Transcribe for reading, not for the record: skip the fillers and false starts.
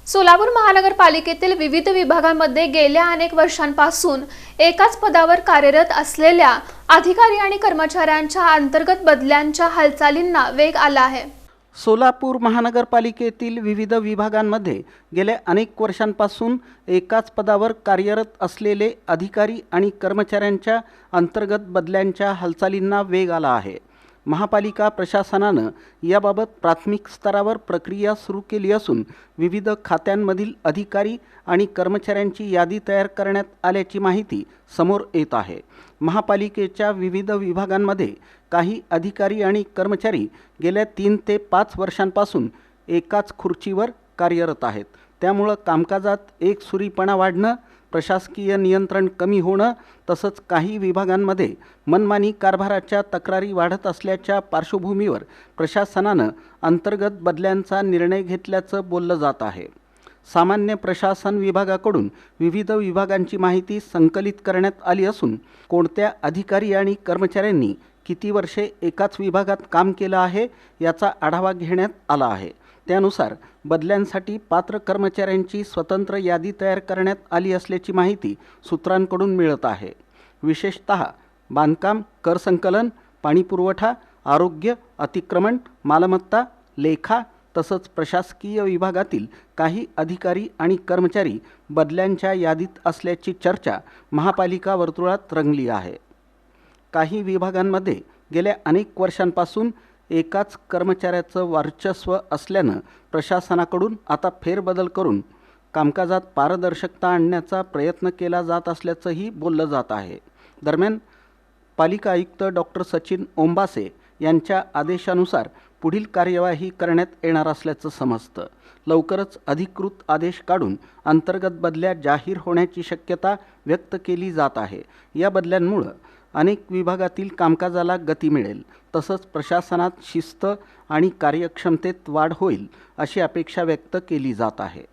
सोलापूर महानगरपालिकेतील विविध विभागांमध्ये गेल्या अनेक वर्षांपासून एकाच पदावर कार्यरत असलेल्या अधिकारी आणि कर्मचाऱ्यांच्या अंतर्गत बदल्यांच्या हालचालींना वेग आला आहे। सोलापूर महानगरपालिकेतील विविध विभागांमध्ये गेल्या अनेक वर्षांपासून एकाच पदावर कार्यरत असलेले अधिकारी आणि कर्मचाऱ्यांच्या अंतर्गत बदल्यांच्या हालचालींना वेग आला आहे। महापालिका प्रशासनानं याबाबत प्राथमिक स्तरावर प्रक्रिया सुरू केली असून विविध खात्यांमधील अधिकारी आणि कर्मचाऱ्यांची यादी तयार करण्यात आल्याची माहिती समोर येत आहे। महापालिकेच्या विविध विभागांमध्ये काही अधिकारी आणि कर्मचारी गेल्या 3 ते 5 वर्षांपासून एकाच खुर्चीवर कार्यरत आहेत। त्यामुळे कामकाजात एकसुरीपणा वाढणं, प्रशासकीय नियंत्रण कमी होणं तसंच काही विभागांमध्ये मनमानी कारभाराच्या तक्रारी वाढत असल्याच्या पार्श्वभूमीवर प्रशासनानं अंतर्गत बदल्यांचा निर्णय घेतल्याचं बोललं जात आहे। सामान्य प्रशासन विभागाकडून विविध विभागांची माहिती संकलित करण्यात आली असून कोणत्या अधिकारी आणि कर्मचाऱ्यांनी किती वर्षे एकाच विभागात काम केलं आहे याचा आढावा घेण्यात आला आहे। त्यानुसार बदल्यांसाठी पात्र कर्मचाऱ्यांची स्वतंत्र यादी तयार करण्यात आली असल्याची माहिती सूत्रांकडून मिळत आहे। विशेषतः बांधकाम, कर संकलन, पाणीपुरवठा, आरोग्य, अतिक्रमण, मालमत्ता, लेखा तसंच प्रशासकीय विभागातील काही अधिकारी आणि कर्मचारी बदल्यांच्या यादीत असल्याची चर्चा महापालिका वर्तुळात रंगली आहे। काही विभागांमध्ये गेल्या अनेक वर्षांपासून एकाच कर्मचाऱ्याचं वर्चस्व असल्यानं प्रशासनाकडून आता फेरबदल करून कामकाजात पारदर्शकता आणण्याचा प्रयत्न केला जात असल्याचंही बोललं जात आहे। दरम्यान पालिका आयुक्त डॉक्टर सचिन ओंबासे यांच्या आदेशानुसार पुढील कार्यवाही करण्यात येणार असल्याचं समजतं। लवकरच अधिकृत आदेश काढून अंतर्गत बदल्या जाहीर होण्याची शक्यता व्यक्त केली जात आहे। या बदल्यांमुळे अनेक विभागातील कामकाजाला गती मिळेल तसंच प्रशासनात शिस्त आणि कार्यक्षमतेत वाढ होईल अशी अपेक्षा व्यक्त केली जात आहे।